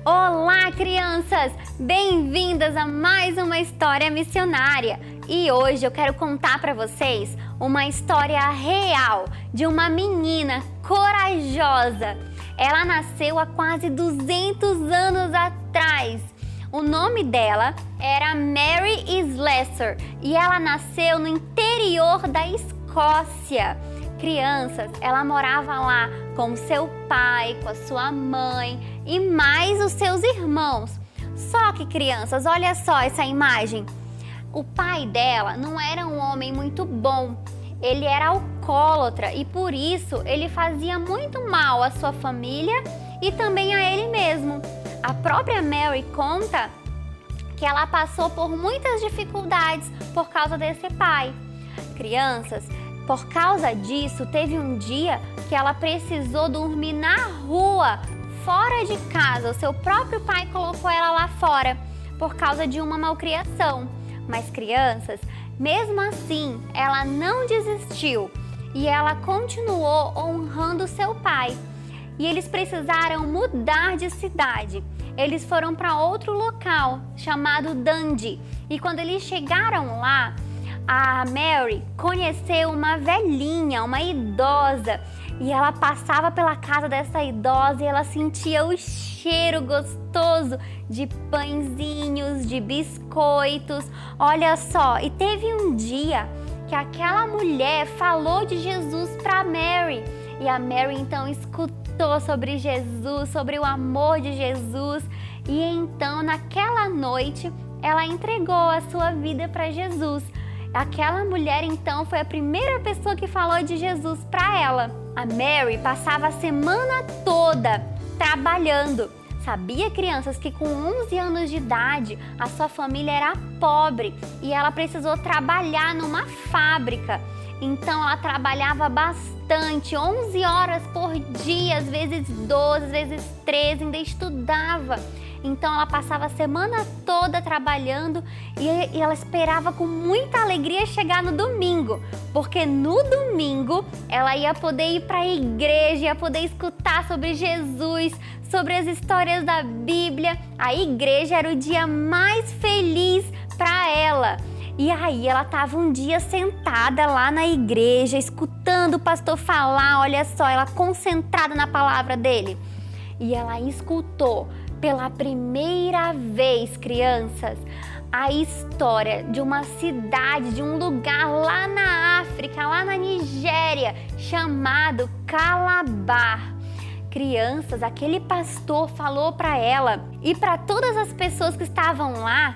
Olá, crianças! Bem-vindas a mais uma história missionária. E hoje eu quero contar para vocês uma história real de uma menina corajosa. Ela nasceu há quase 200 anos atrás. O nome dela era Mary Slessor e ela nasceu no interior da Escócia. Crianças, ela morava lá com seu pai, com a sua mãe e mais os seus irmãos. Só que, crianças, olha só essa imagem. O pai dela não era um homem muito bom. Ele era alcoólatra e por isso ele fazia muito mal à sua família e também a ele mesmo. A própria Mary conta que ela passou por muitas dificuldades por causa desse pai. Crianças, por causa disso, teve um dia que ela precisou dormir na rua, fora de casa. O seu próprio pai colocou ela lá fora por causa de uma malcriação. Mas, crianças, mesmo assim, ela não desistiu e ela continuou honrando seu pai. E eles precisaram mudar de cidade. Eles foram para outro local chamado Dundee. E quando eles chegaram lá, a Mary conheceu uma velhinha, uma idosa, e ela passava pela casa dessa idosa e ela sentia o cheiro gostoso de pãezinhos, de biscoitos. Olha só, e teve um dia que aquela mulher falou de Jesus para Mary, e a Mary então escutou sobre Jesus, sobre o amor de Jesus, e então naquela noite ela entregou a sua vida para Jesus. Aquela mulher, então, foi a primeira pessoa que falou de Jesus para ela. A Mary passava a semana toda trabalhando. Sabia, crianças, que com 11 anos de idade, a sua família era pobre e ela precisou trabalhar numa fábrica. Então, ela trabalhava bastante, 11 horas por dia, às vezes 12, às vezes 13, ainda estudava. Então ela passava a semana toda trabalhando e ela esperava com muita alegria chegar no domingo, porque no domingo ela ia poder ir para a igreja, ia poder escutar sobre Jesus, sobre as histórias da Bíblia. A igreja era o dia mais feliz para ela. E aí ela estava um dia sentada lá na igreja, escutando o pastor falar, olha só, ela concentrada na palavra dele. E ela escutou pela primeira vez, crianças, a história de uma cidade, de um lugar lá na África, lá na Nigéria, chamado Calabar. Crianças, aquele pastor falou para ela e para todas as pessoas que estavam lá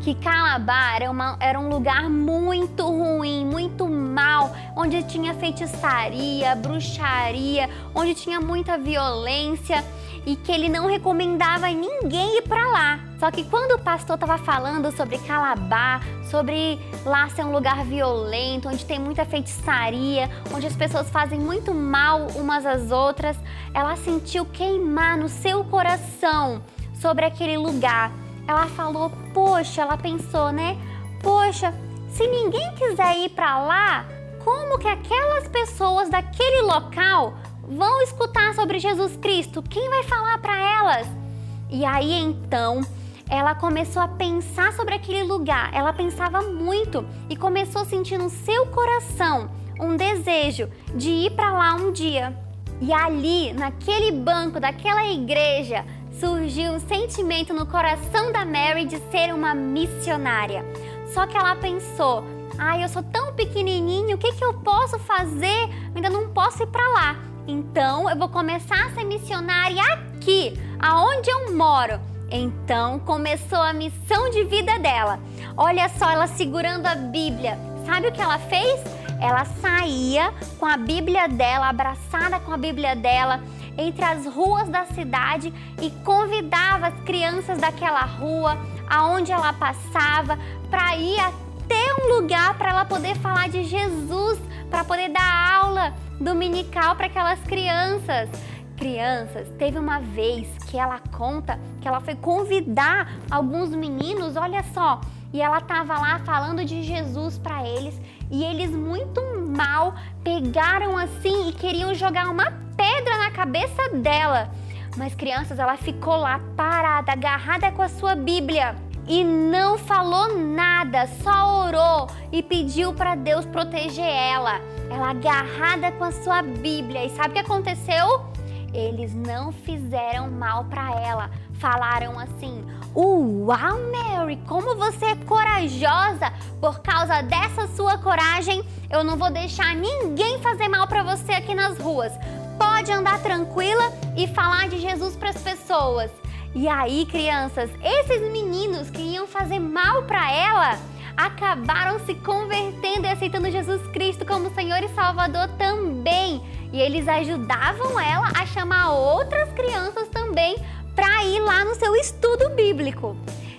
que Calabar era um lugar muito ruim, muito mal, onde tinha feitiçaria, bruxaria, onde tinha muita violência e que ele não recomendava ninguém ir para lá. Só que quando o pastor estava falando sobre Calabar, sobre lá ser um lugar violento, onde tem muita feitiçaria, onde as pessoas fazem muito mal umas às outras, ela sentiu queimar no seu coração sobre aquele lugar. Ela falou, poxa, ela pensou, né? Poxa, se ninguém quiser ir para lá, como que aquelas pessoas daquele local vão escutar sobre Jesus Cristo? Quem vai falar para elas? E aí então ela começou a pensar sobre aquele lugar. Ela pensava muito e começou a sentir no seu coração um desejo de ir para lá um dia. E ali, naquele banco daquela igreja, surgiu um sentimento no coração da Mary de ser uma missionária. Só que ela pensou, eu sou tão pequenininho, o que eu posso fazer? Eu ainda não posso ir para lá. Então, eu vou começar a ser missionária aqui, aonde eu moro. Então, começou a missão de vida dela. Olha só, ela segurando a Bíblia. Sabe o que ela fez? Ela saía com a Bíblia dela, abraçada com a Bíblia dela, entre as ruas da cidade e convidava as crianças daquela rua, aonde ela passava, para ir até um lugar para ela poder falar de Jesus, para poder dar aula dominical para aquelas crianças. Crianças, teve uma vez que ela conta que ela foi convidar alguns meninos, olha só, e ela estava lá falando de Jesus para eles e eles muito mal pegaram assim e queriam jogar uma pedra na cabeça dela. Mas crianças, ela ficou lá parada, agarrada com a sua Bíblia e não falou nada, só orou e pediu para Deus proteger ela. Ela agarrada com a sua Bíblia. E sabe o que aconteceu? Eles não fizeram mal para ela. Falaram assim: uau, Mary, como você é corajosa! Por causa dessa sua coragem, eu não vou deixar ninguém fazer mal para você aqui nas ruas. Pode andar tranquila e falar de Jesus para as pessoas. E aí, crianças, esses meninos que iam fazer mal para ela acabaram se convertendo e aceitando Jesus Cristo como Senhor e Salvador também. E eles ajudavam ela a chamar outras crianças também para ir lá no seu estudo bíblico.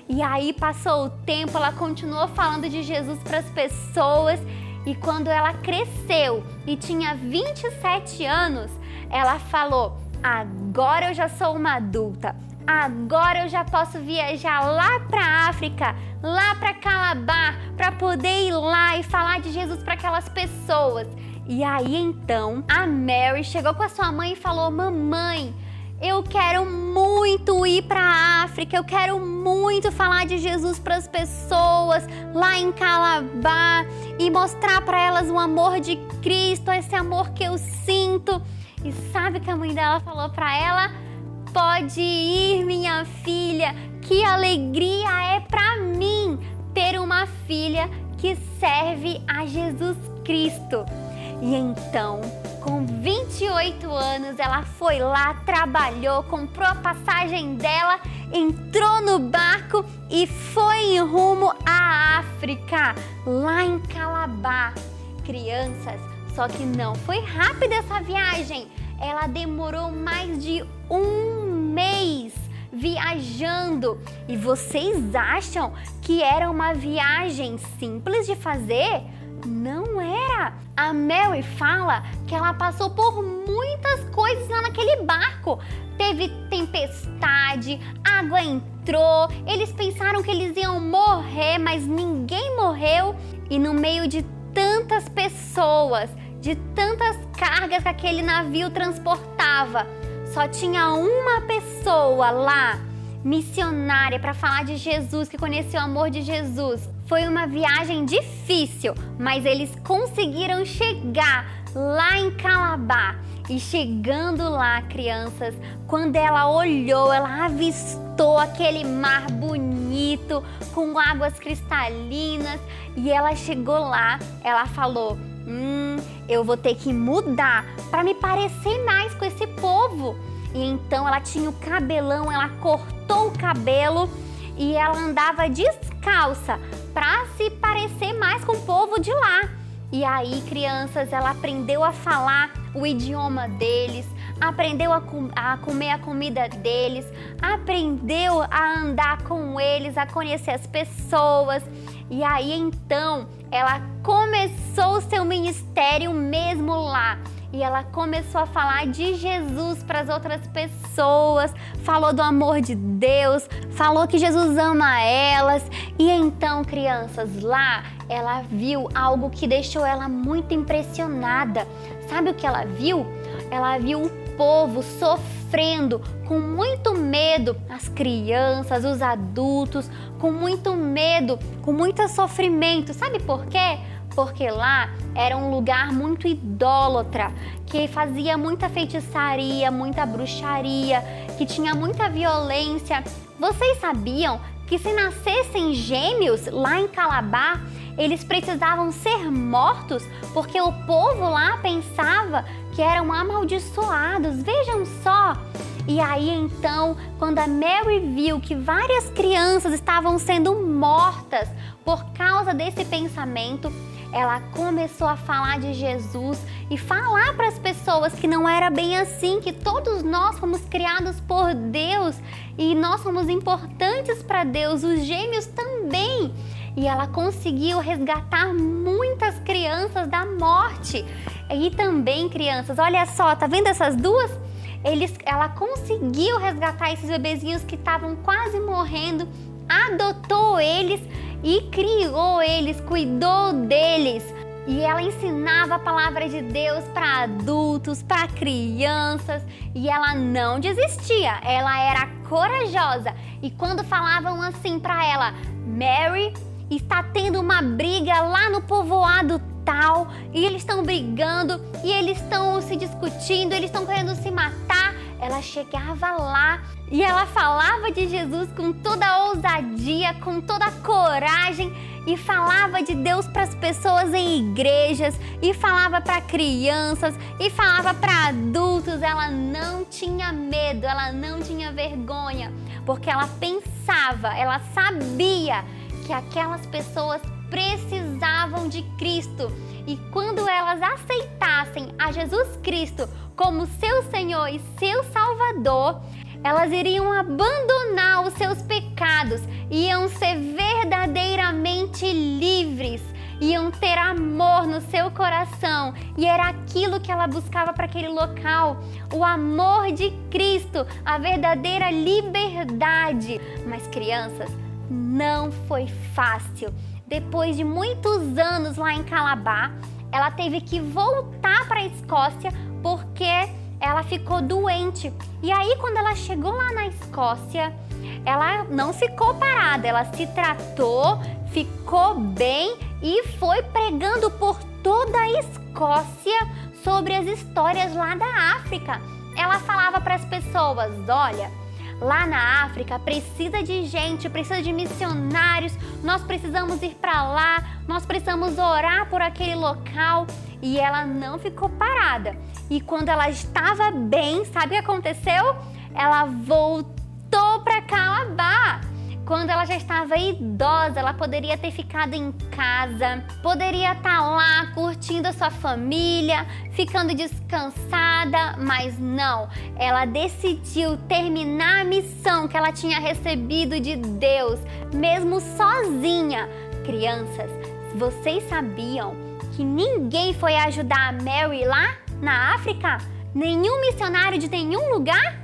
E aí passou o tempo, ela continuou falando de Jesus para as pessoas. E quando ela cresceu e tinha 27 anos, ela falou: agora eu já sou uma adulta. Agora eu já posso viajar lá para a África, lá para Calabar, para poder ir lá e falar de Jesus para aquelas pessoas. E aí então a Mary chegou com a sua mãe e falou: mamãe, eu quero muito ir para a África, eu quero muito falar de Jesus para as pessoas lá em Calabar e mostrar para elas o amor de Cristo, esse amor que eu sinto. E sabe o que a mãe dela falou para ela? Pode ir, minha filha, que alegria é para mim ter uma filha que serve a Jesus Cristo. E então, com 28 anos, ela foi lá, trabalhou, comprou a passagem dela, entrou no barco e foi em rumo à África, lá em Calabar. Crianças, só que não foi rápida essa viagem. Ela demorou mais de um mês viajando. E vocês acham que era uma viagem simples de fazer? Não era. A Mary fala que ela passou por muitas coisas lá naquele barco. Teve tempestade, água entrou, eles pensaram que eles iam morrer, mas ninguém morreu. E no meio de tantas pessoas, de tantas cargas que aquele navio transportava, só tinha uma pessoa lá, missionária, para falar de Jesus, que conheceu o amor de Jesus. Foi uma viagem difícil, mas eles conseguiram chegar lá em Calabar. E chegando lá, crianças, quando ela olhou, ela avistou aquele mar bonito, com águas cristalinas, e ela chegou lá, ela falou: eu vou ter que mudar para me parecer mais com esse povo. E então ela tinha o cabelão, ela cortou o cabelo e ela andava descalça para se parecer mais com o povo de lá. E aí, crianças, ela aprendeu a falar o idioma deles, aprendeu a comer a comida deles, aprendeu a andar com eles, a conhecer as pessoas. E aí, então, ela começou o seu ministério mesmo lá. E ela começou a falar de Jesus para as outras pessoas, falou do amor de Deus, falou que Jesus ama elas. E então, crianças, lá ela viu algo que deixou ela muito impressionada. Sabe o que ela viu? Ela viu o povo sofrendo, com muito medo, as crianças, os adultos, com muito medo, com muito sofrimento. Sabe por quê? Porque lá era um lugar muito idólatra, que fazia muita feitiçaria, muita bruxaria, que tinha muita violência. Vocês sabiam que se nascessem gêmeos lá em Calabar, eles precisavam ser mortos, porque o povo lá pensava que eram amaldiçoados? Vejam só! E aí então, quando a Mary viu que várias crianças estavam sendo mortas por causa desse pensamento, ela começou a falar de Jesus e falar para as pessoas que não era bem assim, que todos nós fomos criados por Deus e nós somos importantes para Deus, os gêmeos também. E ela conseguiu resgatar muitas crianças da morte. E também, crianças, olha só, tá vendo essas duas? Ela conseguiu resgatar esses bebezinhos que estavam quase morrendo, adotou eles e criou eles, cuidou deles. E ela ensinava a palavra de Deus para adultos, para crianças, e ela não desistia, ela era corajosa. E quando falavam assim para ela, Mary, está tendo uma briga lá no povoado tal, e eles estão brigando, e eles estão se discutindo, eles estão querendo se matar, ela chegava lá e ela falava de Jesus com toda a ousadia, com toda a coragem, e falava de Deus para as pessoas em igrejas, e falava para crianças, e falava para adultos. Ela não tinha medo, ela não tinha vergonha, porque ela pensava, ela sabia que aquelas pessoas precisavam de Cristo. E quando elas aceitassem a Jesus Cristo como seu Senhor e seu Salvador, elas iriam abandonar os seus pecados, iam ser verdadeiramente livres, iam ter amor no seu coração, e era aquilo que ela buscava para aquele local, o amor de Cristo, a verdadeira liberdade. Mas crianças, não foi fácil. Depois de muitos anos lá em Calabar, ela teve que voltar para a Escócia porque ela ficou doente. E aí, quando ela chegou lá na Escócia, ela não ficou parada, ela se tratou, ficou bem e foi pregando por toda a Escócia sobre as histórias lá da África. Ela falava para as pessoas, olha, lá na África precisa de gente, precisa de missionários, nós precisamos ir para lá, nós precisamos orar por aquele local. E ela não ficou parada. E quando ela estava bem, sabe o que aconteceu? Ela voltou para Calabar. Quando ela já estava idosa, ela poderia ter ficado em casa, poderia estar lá curtindo a sua família, ficando descansada, mas não. Ela decidiu terminar a missão que ela tinha recebido de Deus, mesmo sozinha. Crianças, vocês sabiam que ninguém foi ajudar a Mary lá na África? Nenhum missionário de nenhum lugar?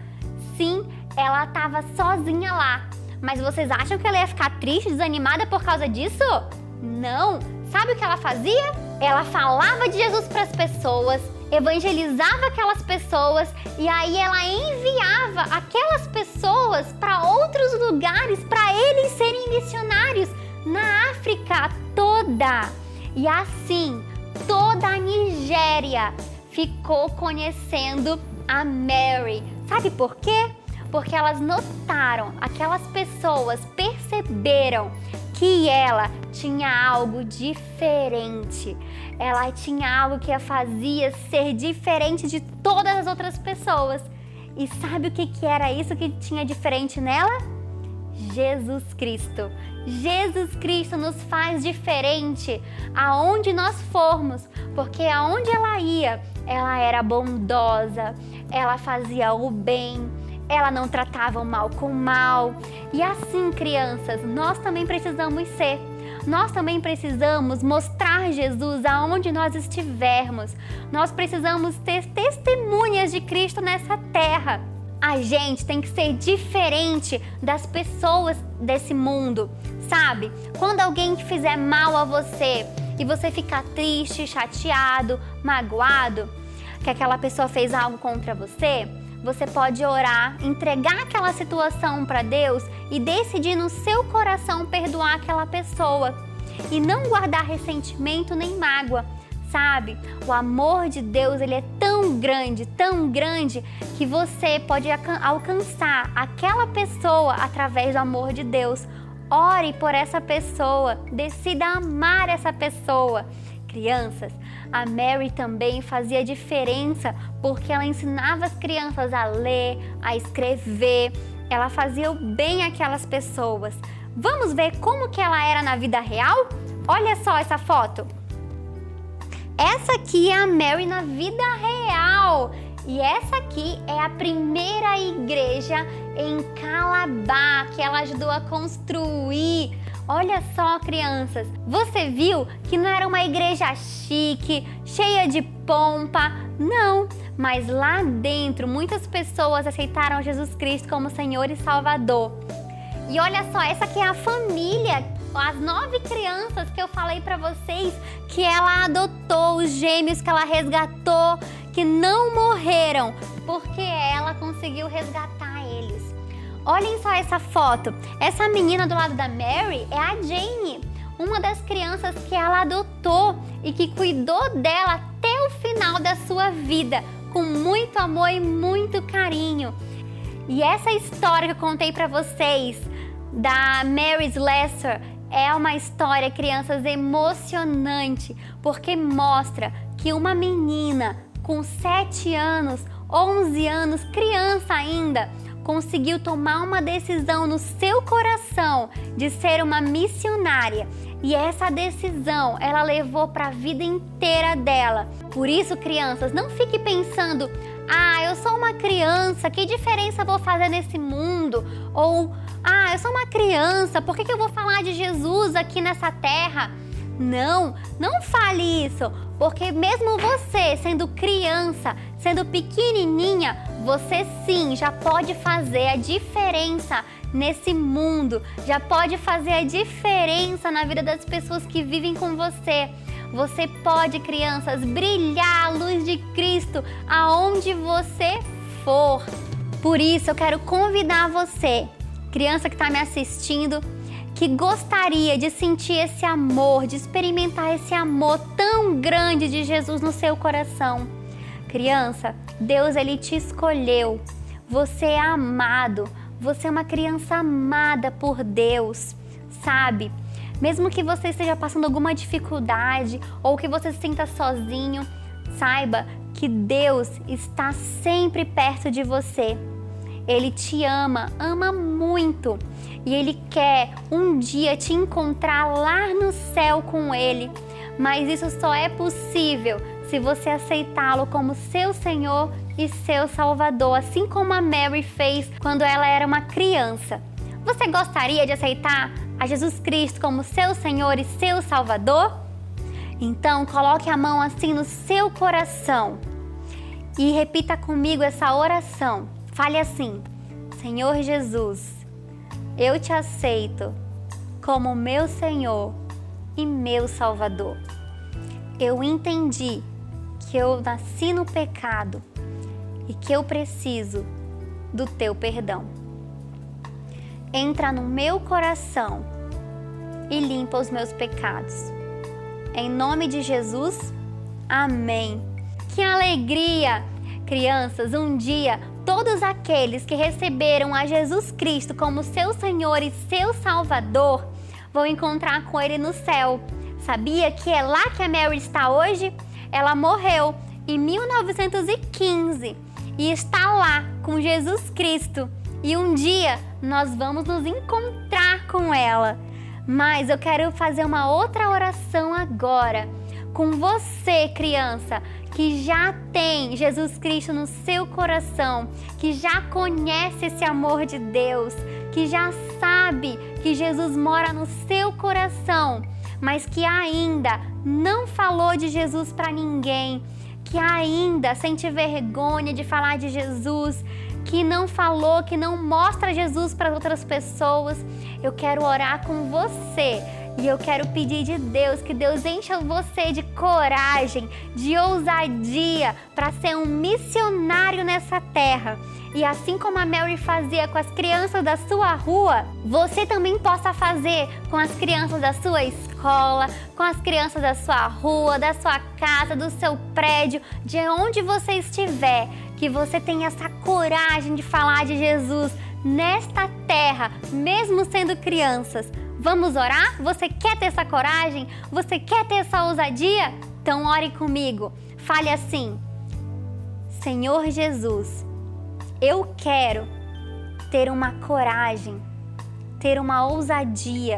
Sim, ela estava sozinha lá. Mas vocês acham que ela ia ficar triste, desanimada por causa disso? Não! Sabe o que ela fazia? Ela falava de Jesus para as pessoas, evangelizava aquelas pessoas e aí ela enviava aquelas pessoas para outros lugares para eles serem missionários na África toda. E assim, toda a Nigéria ficou conhecendo a Mary. Sabe por quê? Porque elas notaram, aquelas pessoas perceberam que ela tinha algo diferente. Ela tinha algo que a fazia ser diferente de todas as outras pessoas. E sabe o que era isso que tinha diferente nela? Jesus Cristo. Jesus Cristo nos faz diferente aonde nós formos, porque aonde ela ia, ela era bondosa, ela fazia o bem, ela não tratava o mal com o mal. E assim, crianças, nós também precisamos ser. Nós também precisamos mostrar Jesus aonde nós estivermos. Nós precisamos ter testemunhas de Cristo nessa terra. A gente tem que ser diferente das pessoas desse mundo, sabe? Quando alguém te fizer mal a você e você ficar triste, chateado, magoado, que aquela pessoa fez algo contra você, você pode orar, entregar aquela situação para Deus e decidir no seu coração perdoar aquela pessoa e não guardar ressentimento nem mágoa. Sabe, o amor de Deus, ele é tão grande, que você pode alcançar aquela pessoa através do amor de Deus. Ore por essa pessoa, decida amar essa pessoa. Crianças, a Mary também fazia diferença porque ela ensinava as crianças a ler, a escrever. Ela fazia o bem àquelas pessoas. Vamos ver como que ela era na vida real? Olha só essa foto. Essa aqui é a Mary na vida real e essa aqui é a primeira igreja em Calabar que ela ajudou a construir. Olha só, crianças, você viu que não era uma igreja chique, cheia de pompa, não, mas lá dentro muitas pessoas aceitaram Jesus Cristo como Senhor e Salvador. E olha só, essa aqui é a família as 9 crianças que eu falei para vocês que ela adotou, os gêmeos que ela resgatou, que não morreram, porque ela conseguiu resgatar eles. Olhem só essa foto. Essa menina do lado da Mary é a Jane, uma das crianças que ela adotou e que cuidou dela até o final da sua vida, com muito amor e muito carinho. E essa história que eu contei para vocês da Mary Slessor é uma história, crianças, emocionante, porque mostra que uma menina com 7 anos, 11 anos, criança ainda, conseguiu tomar uma decisão no seu coração de ser uma missionária. E essa decisão ela levou para a vida inteira dela. Por isso, crianças, não fique pensando: eu sou uma criança, que diferença vou fazer nesse mundo? Ou, eu sou uma criança, por que eu vou falar de Jesus aqui nessa terra? Não fale isso, porque mesmo você sendo criança, sendo pequenininha, você sim já pode fazer a diferença nesse mundo, já pode fazer a diferença na vida das pessoas que vivem com você. Você pode, crianças, brilhar a luz de Cristo aonde você for. Por isso eu quero convidar você, criança que está me assistindo, que gostaria de sentir esse amor, de experimentar esse amor tão grande de Jesus no seu coração. Criança, Deus ele te escolheu. Você é amado. Você é uma criança amada por Deus, sabe? Mesmo que você esteja passando alguma dificuldade ou que você se sinta sozinho, saiba que Deus está sempre perto de você. Ele te ama muito e Ele quer um dia te encontrar lá no céu com Ele. Mas isso só é possível se você aceitá-lo como seu Senhor e seu Salvador, assim como a Mary fez quando ela era uma criança. Você gostaria de aceitar a Jesus Cristo como seu Senhor e seu Salvador? Então, coloque a mão assim no seu coração e repita comigo essa oração. Fale assim: Senhor Jesus, eu te aceito como meu Senhor e meu Salvador. Eu entendi que eu nasci no pecado e que eu preciso do teu perdão. Entra no meu coração e limpa os meus pecados. Em nome de Jesus, amém. Que alegria! Crianças, um dia todos aqueles que receberam a Jesus Cristo como seu Senhor e seu Salvador vão encontrar com Ele no céu. Sabia que é lá que a Mary está hoje? Ela morreu em 1915 e está lá com Jesus Cristo. E um dia nós vamos nos encontrar com ela. Mas eu quero fazer uma outra oração agora com você, criança, que já tem Jesus Cristo no seu coração, que já conhece esse amor de Deus, que já sabe que Jesus mora no seu coração, mas que ainda não falou de Jesus para ninguém, que ainda sente vergonha de falar de Jesus, que não falou, que não mostra Jesus para outras pessoas. Eu quero orar com você e eu quero pedir de Deus que Deus encha você de coragem, de ousadia para ser um missionário nessa terra. E assim como a Mary fazia com as crianças da sua rua, você também possa fazer com as crianças da sua escola, com as crianças da sua rua, da sua casa, do seu prédio, de onde você estiver. Que você tenha essa coragem de falar de Jesus nesta terra, mesmo sendo crianças. Vamos orar? Você quer ter essa coragem? Você quer ter essa ousadia? Então ore comigo. Fale assim: Senhor Jesus, eu quero ter uma coragem, ter uma ousadia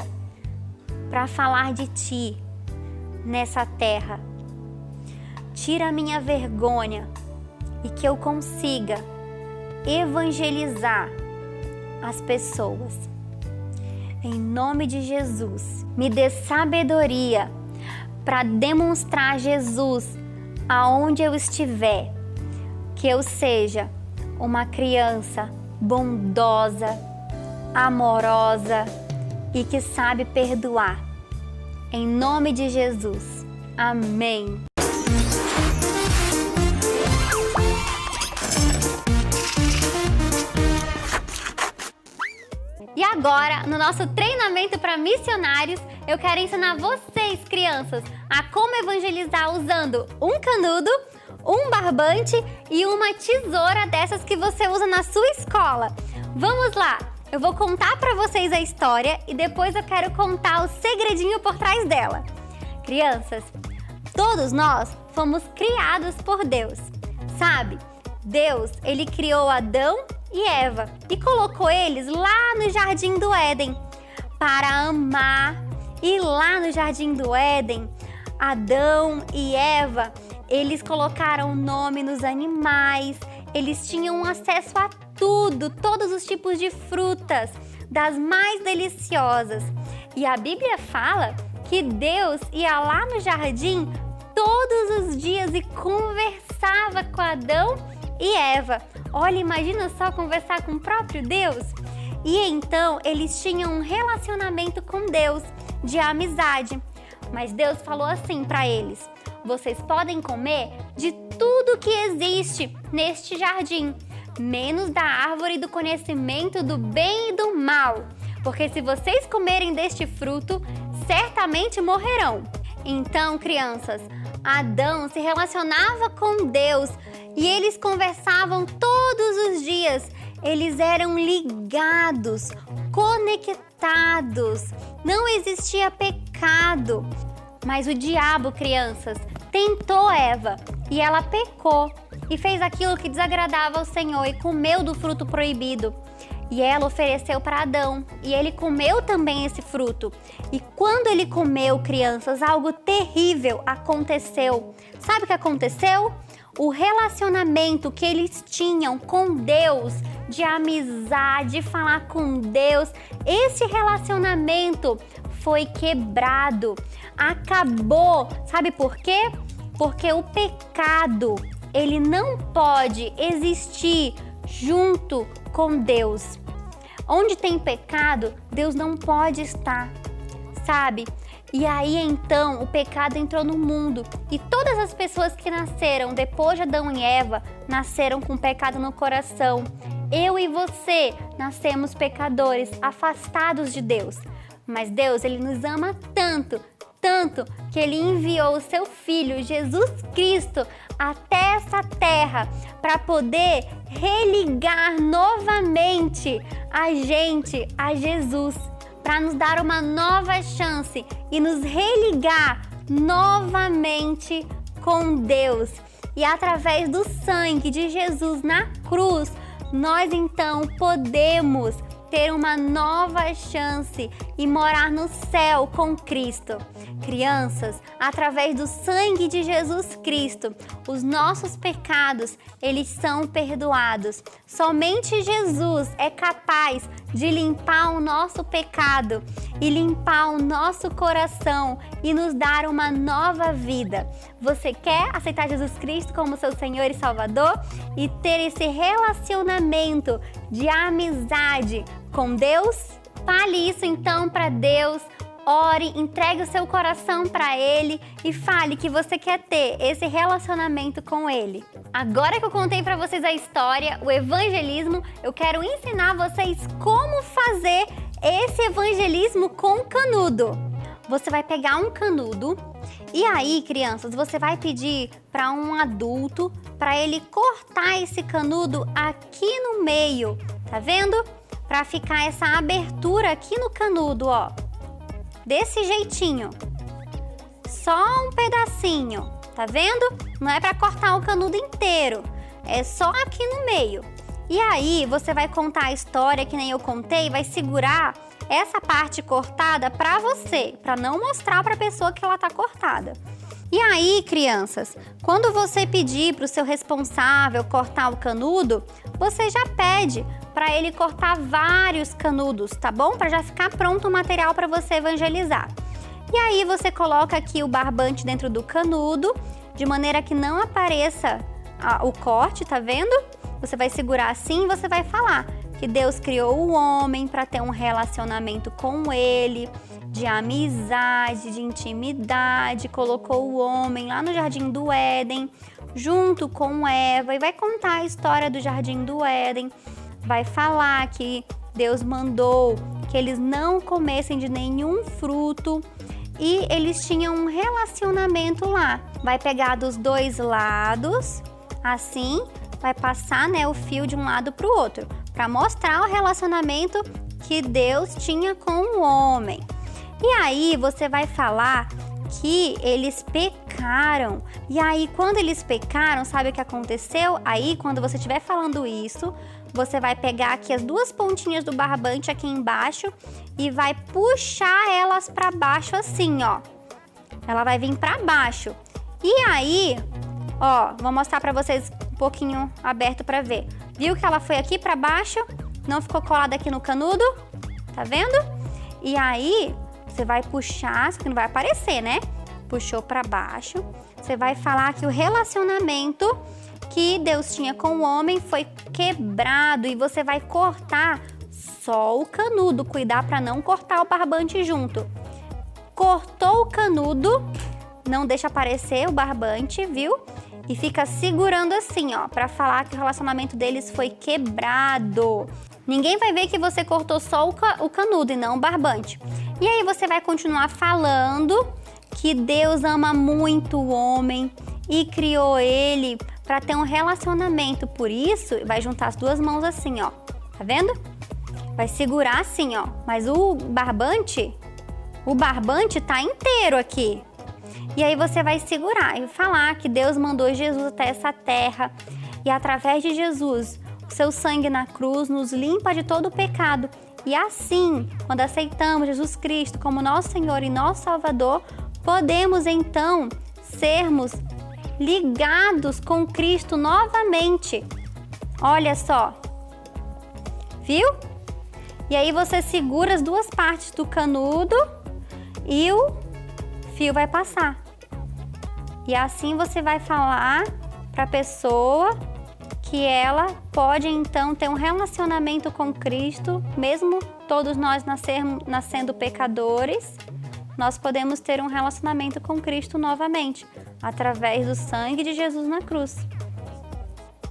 para falar de Ti nessa terra. Tira a minha vergonha e que eu consiga evangelizar as pessoas. Em nome de Jesus, me dê sabedoria para demonstrar Jesus aonde eu estiver. Que eu seja uma criança bondosa, amorosa, e que sabe perdoar. Em nome de Jesus. Amém. E agora, no nosso treinamento para missionários, eu quero ensinar vocês, crianças, a como evangelizar usando um canudo, um barbante e uma tesoura dessas que você usa na sua escola. Vamos lá! Eu vou contar para vocês a história e depois eu quero contar o segredinho por trás dela. Crianças, todos nós fomos criados por Deus. Sabe? Deus, Ele criou Adão e Eva e colocou eles lá no Jardim do Éden para amar. E lá no Jardim do Éden, Adão e Eva, eles colocaram nome nos animais, eles tinham acesso a tudo, todos os tipos de frutas, das mais deliciosas. E a Bíblia fala que Deus ia lá no jardim todos os dias e conversava com Adão e Eva. Olha, imagina só conversar com o próprio Deus. E então eles tinham um relacionamento com Deus de amizade. Mas Deus falou assim para eles: vocês podem comer de tudo que existe neste jardim, menos da árvore do conhecimento do bem e do mal, porque se vocês comerem deste fruto, certamente morrerão. Então, crianças, Adão se relacionava com Deus e eles conversavam todos os dias. Eles eram ligados, conectados. Não existia pecado. Mas o diabo, crianças, tentou Eva e ela pecou e fez aquilo que desagradava ao Senhor e comeu do fruto proibido. E ela ofereceu para Adão e ele comeu também esse fruto. E quando ele comeu, crianças, algo terrível aconteceu. Sabe o que aconteceu? O relacionamento que eles tinham com Deus, de amizade, de falar com Deus, esse relacionamento foi quebrado, acabou. Sabe por quê? Porque o pecado, ele não pode existir junto com Deus. Onde tem pecado, Deus não pode estar, sabe? E aí então o pecado entrou no mundo e todas as pessoas que nasceram depois de Adão e Eva nasceram com pecado no coração. Eu e você nascemos pecadores, afastados de Deus. Mas Deus, Ele nos ama tanto, tanto, que Ele enviou o seu Filho, Jesus Cristo, até essa terra para poder religar novamente a gente a Jesus, para nos dar uma nova chance e nos religar novamente com Deus. E através do sangue de Jesus na cruz, nós então podemos ter uma nova chance e morar no céu com Cristo. Crianças, através do sangue de Jesus Cristo, os nossos pecados, eles são perdoados. Somente Jesus é capaz de limpar o nosso pecado e limpar o nosso coração e nos dar uma nova vida. Você quer aceitar Jesus Cristo como seu Senhor e Salvador e ter esse relacionamento de amizade com Deus? Fale isso então para Deus. Ore, entregue o seu coração para Ele e fale que você quer ter esse relacionamento com Ele. Agora que eu contei para vocês a história, o evangelismo, eu quero ensinar vocês como fazer esse evangelismo com canudo. Você vai pegar um canudo e aí, crianças, você vai pedir para um adulto para ele cortar esse canudo aqui no meio, tá vendo? Para ficar essa abertura aqui no canudo, ó. Desse jeitinho. Só um pedacinho, tá vendo? Não é para cortar o canudo inteiro, é só aqui no meio. E aí você vai contar a história que nem eu contei, vai segurar essa parte cortada para você, para não mostrar para a pessoa que ela tá cortada. E aí, crianças, quando você pedir para o seu responsável cortar o canudo, você já pede para ele cortar vários canudos, tá bom? Para já ficar pronto o material para você evangelizar. E aí você coloca aqui o barbante dentro do canudo, de maneira que não apareça o corte, tá vendo? Você vai segurar assim e você vai falar que Deus criou o homem para ter um relacionamento com ele, de amizade, de intimidade, colocou o homem lá no Jardim do Éden, junto com Eva, e vai contar a história do Jardim do Éden, vai falar que Deus mandou que eles não comessem de nenhum fruto e eles tinham um relacionamento lá. Vai pegar dos dois lados, assim, vai passar, né, o fio de um lado para o outro, para mostrar o relacionamento que Deus tinha com o homem. E aí você vai falar que eles pecaram. E aí quando eles pecaram, sabe o que aconteceu? Aí quando você estiver falando isso, você vai pegar aqui as duas pontinhas do barbante aqui embaixo e vai puxar elas para baixo assim, ó. Ela vai vir para baixo. E aí, ó, vou mostrar para vocês um pouquinho aberto para ver. Viu que ela foi aqui para baixo? Não ficou colada aqui no canudo? Tá vendo? E aí você vai puxar, só que não vai aparecer, né? Puxou para baixo. Você vai falar que o relacionamento que Deus tinha com o homem foi quebrado e você vai cortar só o canudo. Cuidar para não cortar o barbante junto. Cortou o canudo, não deixa aparecer o barbante, viu? E fica segurando assim, ó, para falar que o relacionamento deles foi quebrado. Ninguém vai ver que você cortou só o canudo e não o barbante. E aí você vai continuar falando que Deus ama muito o homem e criou ele para ter um relacionamento. Por isso, vai juntar as duas mãos assim, ó. Tá vendo? Vai segurar assim, ó. Mas o barbante tá inteiro aqui. E aí você vai segurar e falar que Deus mandou Jesus até essa terra e através de Jesus, o seu sangue na cruz nos limpa de todo o pecado. E assim, quando aceitamos Jesus Cristo como nosso Senhor e nosso Salvador, podemos então sermos ligados com Cristo novamente. Olha só. Viu? E aí você segura as duas partes do canudo e o fio vai passar. E assim você vai falar para a pessoa que ela pode então ter um relacionamento com Cristo, mesmo todos nós nascendo pecadores, nós podemos ter um relacionamento com Cristo novamente, através do sangue de Jesus na cruz.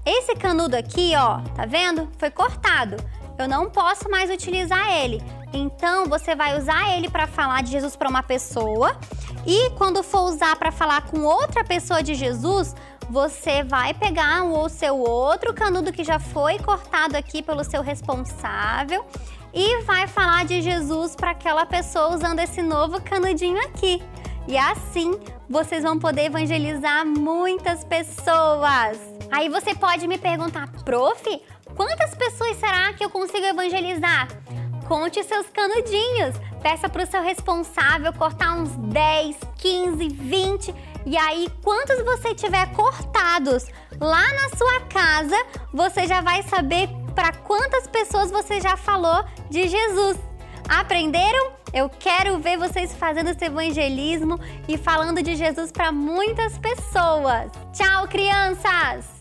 Esse canudo aqui, ó, tá vendo? Foi cortado. Eu não posso mais utilizar ele. Então, você vai usar ele para falar de Jesus para uma pessoa e quando for usar para falar com outra pessoa de Jesus, você vai pegar o seu outro canudo que já foi cortado aqui pelo seu responsável e vai falar de Jesus para aquela pessoa usando esse novo canudinho aqui. E assim, vocês vão poder evangelizar muitas pessoas. Aí você pode me perguntar, prof, quantas pessoas será que eu consigo evangelizar? Conte seus canudinhos, peça para o seu responsável cortar uns 10, 15, 20 e aí quantos você tiver cortados lá na sua casa, você já vai saber para quantas pessoas você já falou de Jesus. Aprenderam? Eu quero ver vocês fazendo esse evangelismo e falando de Jesus para muitas pessoas. Tchau, crianças!